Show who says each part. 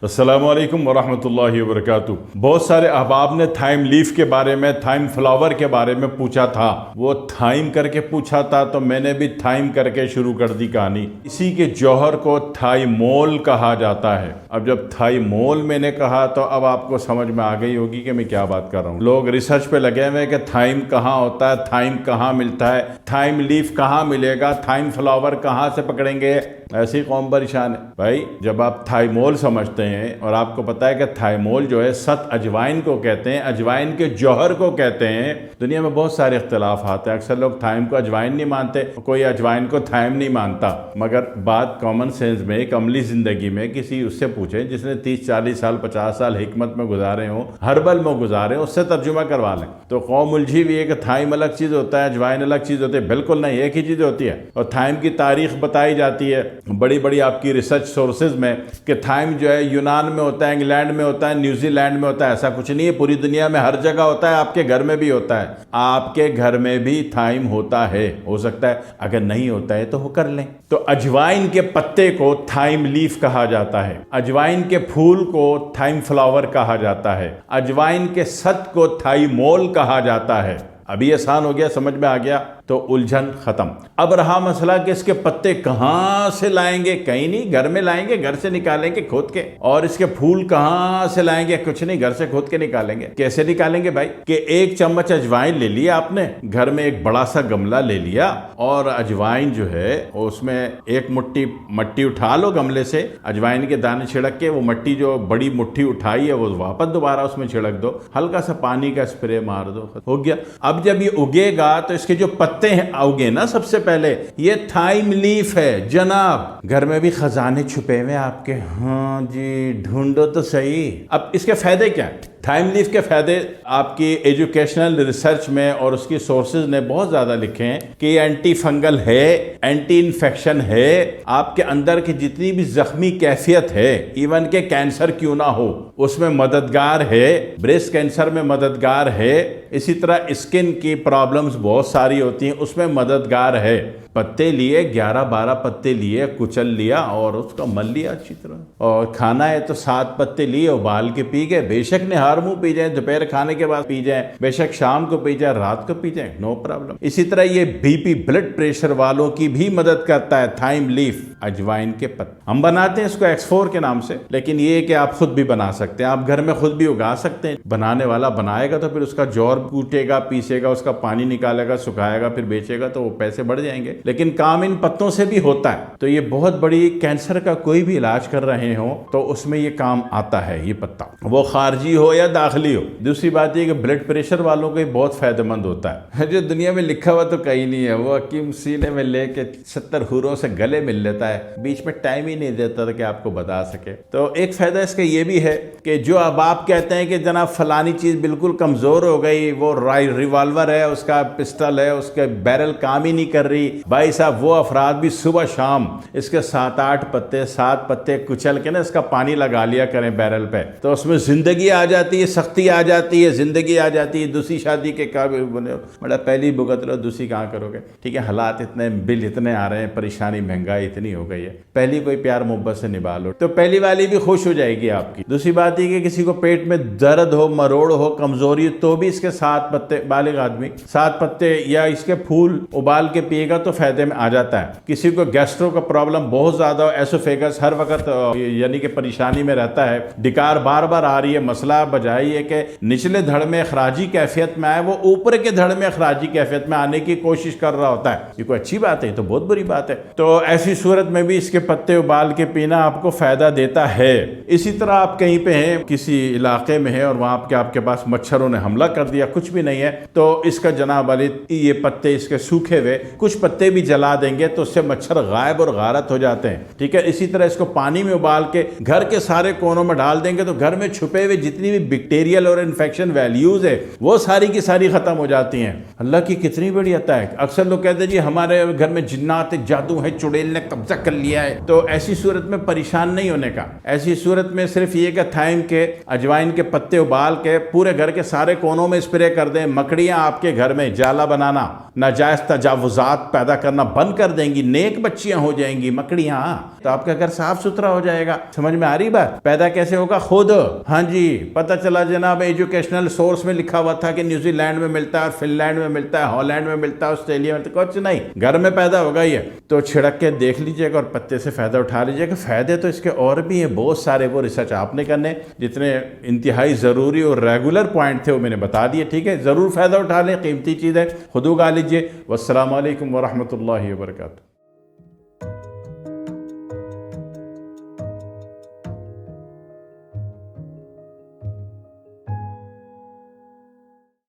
Speaker 1: अस्सलामुअलैकुम वरहमतुल्लाहि वबरकातुहू। बहुत सारे अहबाब ने थाइम लीफ के बारे में, थाइम फ्लावर के बारे में पूछा था। वो थाइम करके पूछा था तो मैंने भी थाइम करके शुरू कर दी कहानी। इसी के जौहर को थाइमोल कहा जाता है। अब जब थाइमोल मैंने कहा तो अब आपको समझ में आ गई होगी कि मैं क्या बात कर रहा हूँ। लोग रिसर्च पे लगे हुए हैं कि थाइम कहाँ होता है, थाइम कहाँ मिलता है, थाइम लीफ कहाँ मिलेगा, थाइम फ्लावर कहाँ से पकड़ेंगे। ऐसी कौम परेशान है भाई। जब आप थाइमोल समझते हैं और आपको पता है कि थाइमोल जो है सत अजवाइन को कहते हैं, अजवाइन के जौहर को कहते हैं। दुनिया में बहुत सारे इख्तलाफ आते हैं। अक्सर लोग थाइम को अजवाइन नहीं मानते, कोई अजवाइन को थाइम नहीं मानता। मगर बात कॉमन सेंस में, एक अमली जिंदगी में किसी उससे पूछें जिसने 30-40 साल 50 साल हिकमत में गुजारे हों, हर्बल में गुजारे, उससे तर्जुमा करवा लें तो कौम उलझी हुई है कि थाइम अलग चीज़ होता है, अजवाइन अलग चीज़ होती है। बिल्कुल नहीं, एक ही चीज़ होती है। और थाइम की तारीख बताई जाती है बड़ी बड़ी आपकी रिसर्च सोर्सेज में कि थाइम जो है यूनान में होता है, इंग्लैंड में होता है, न्यूजीलैंड में होता है। ऐसा कुछ नहीं है, पूरी दुनिया में हर जगह होता है। आपके घर में भी होता है, आपके घर में भी थाइम होता है। हो सकता है अगर नहीं होता है तो वो कर लें। तो अजवाइन के पत्ते को थाइम लीफ कहा जाता है, अजवाइन के फूल को थाइम फ्लावर कहा जाता है, अजवाइन के सत को थाइमोल कहा जाता है। अभी आसान हो गया, समझ में आ गया तो उलझन खत्म। अब रहा मसला कि इसके पत्ते कहां से लाएंगे। कहीं नहीं, घर में लाएंगे, घर से निकालेंगे खोद के। और इसके फूल कहां से लाएंगे, कुछ नहीं, घर से खोद के निकालेंगे। कैसे निकालेंगे भाई कि 1 चम्मच अजवाइन ले लिया आपने, घर में एक बड़ा सा गमला ले लिया और अजवाइन जो है उसमें 1 मुट्ठी मट्टी उठा लो गमले से, अजवाइन के दाने छिड़क के वो मट्टी जो बड़ी मुट्ठी उठाई है वो वापस दोबारा उसमें छिड़क दो, हल्का सा पानी का स्प्रे मार दो, हो गया। अब जब ये उगेगा तो इसके जो पत्ते हैं उगे ना, सबसे पहले ये थाइम लीफ है जनाब। घर में भी खजाने छुपे हुए आपके, हाँ जी, ढूंढो तो सही। अब इसके फायदे क्या है? थाइम लीफ के फायदे आपकी एजुकेशनल रिसर्च में और उसकी सोर्सेज ने बहुत ज्यादा लिखे हैं कि एंटी फंगल है, एंटी इन्फेक्शन है, आपके अंदर की जितनी भी जख्मी कैफियत है, इवन के कैंसर क्यों ना हो उसमें मददगार है, ब्रेस्ट कैंसर में मददगार है, इसी तरह स्किन की प्रॉब्लम्स बहुत सारी होती हैं उसमें मददगार है। पत्ते लिए 11-12 पत्ते लिए, कुचल लिया और उसका मल लिया अच्छी तरह। और खाना है तो 7 पत्ते लिए, उबाल के पी गए। बेशक निहार मुंह पी जाए, दोपहर खाने के बाद पी जाए, बेशक शाम को पी जाए, रात को पी जाए, नो प्रॉब्लम। इसी तरह ये बीपी ब्लड प्रेशर वालों की भी मदद करता है थाइम लीफ, अजवाइन के पत्ते। हम बनाते हैं इसको X4 के नाम से, लेकिन ये कि आप खुद भी बना सकते हैं, आप घर में खुद भी उगा सकते हैं। बनाने वाला बनाएगा तो फिर उसका जौर कूटेगा, पीसेगा, उसका पानी निकालेगा, सुखाएगा, फिर बेचेगा तो वो पैसे बढ़ जाएंगे। लेकिन काम इन पत्तों से भी होता है। तो ये बहुत बड़ी, कैंसर का कोई भी इलाज कर रहे हो तो उसमें ये काम आता है ये पत्ता, वो खारजी हो या दाखिली हो। दूसरी बात ये कि ब्लड प्रेशर वालों को बहुत फायदेमंद होता है। जो दुनिया में लिखा हुआ तो कहीं नहीं है, वो हकीम सीने में लेके 70 हूरों से गले मिल लेता है, बीच में टाइम ही नहीं देता था कि आपको बता सके। तो एक फायदा इसका ये भी है कि जो अब आप कहते हैं कि जनाब फलानी चीज बिल्कुल कमजोर हो गई, वो रिवॉल्वर है, उसका पिस्टल है, उसके बैरल काम ही नहीं कर रही, भाई साहब वो अफराद भी सुबह शाम इसके 7-8 पत्ते, 7 पत्ते कुचल के ना इसका पानी लगा लिया करें बैरल पे, तो उसमें जिंदगी आ जाती है, सख्ती आ जाती है, जिंदगी आ जाती है। दूसरी शादी के काबिल बने हो, बड़ा पहली भुगत लो, दूसरी कहाँ करोगे। ठीक है, हालात इतने, बिल इतने आ रहे हैं, परेशानी, महंगाई इतनी हो गई है, पहली कोई प्यार मोहब्बत से निभा लो तो पहली वाली भी खुश हो जाएगी आपकी। दूसरी बात ये कि किसी को पेट में दर्द हो, मरोड़ हो, कमजोरी, तो भी इसके 7 पत्ते, बालिग आदमी 7 पत्ते या इसके फूल उबाल के पिएगा तो फायदे में आ जाता है। किसी को गैस्ट्रो का प्रॉब्लम बहुत ज्यादा हो, एसोफेगस हर वक्त यानी कि परेशानी में रहता है, डिकार बार बार आ रही है, मसला बजाय है कि निचले धड़ में अखराजी कैफियत में आए, वो ऊपर के धड़ में अखराजी कैफियत में आने की कोशिश कर रहा होता है। ये कोई अच्छी बात है? तो बहुत बुरी बात है। तो ऐसी सूरत में भी इसके पत्ते उबाल के पीना आपको फायदा देता है। इसी तरह आप कहीं पे हैं, किसी इलाके में है और वहां आपके पास मच्छरों ने हमला कर दिया, कुछ भी नहीं है, तो इसका जनाब अली ये पत्ते इसके सूखे हुए कुछ पत्ते भी जला देंगे तो उससे मच्छर गायब और गारत हो जाते हैं। ठीक है, इसी तरह इसको पानी में उबाल के घर के सारे कोनों में डाल देंगे तो घर में छुपे हुए जितनी भी बैक्टीरियल और इन्फेक्शन वैल्यूज है वो सारी की सारी खत्म हो जाती हैं। अल्लाह की कितनी बड़ी अता है। अक्सर लोग कहते हैं जी हमारे घर में जिन्नात जादू है, चुड़ैल ने कब्जा कर लिया है। तो ऐसी सूरत में परेशान नहीं होने का। ऐसी सूरत में सिर्फ ये कि थाइम के, अजवाइन के पत्ते उबाल के पूरे घर के सारे कोनों में स्प्रे कर दें। मकड़ियां आपके घर में जाला बनाना, नाजायज तजावुजात पैदा करना बंद कर देंगी, नेक बच्चियां हो जाएंगी मकड़ियां, तो आपका घर साफ सुथरा हो जाएगा। समझ में आ रही बात? पैदा कैसे होगा? खुद। हाँ जी, पता चला जनाब एजुकेशनल सोर्स में लिखा हुआ था कि न्यूजीलैंड में मिलता है, फिनलैंड में मिलता है, हॉलैंड में मिलता है, ऑस्ट्रेलिया में, तो कुछ नहीं, घर में पैदा होगा ये। तो छिड़क के देख लीजिएगा और पत्ते से फायदा उठा लीजिएगा। फायदे तो इसके और भी हैं बहुत सारे, वो रिसर्च आपने करने, जितने इंतहाई ज़रूरी और रेगुलर पॉइंट थे वो मैंने बता दिए। ठीक है, ज़रूर फ़ायदा उठा लें, कीमती चीज़ है, खुद उगा लीजिए। वस्सलामु अलैकुम वरहमतुल्लाहि वबरकातुहू।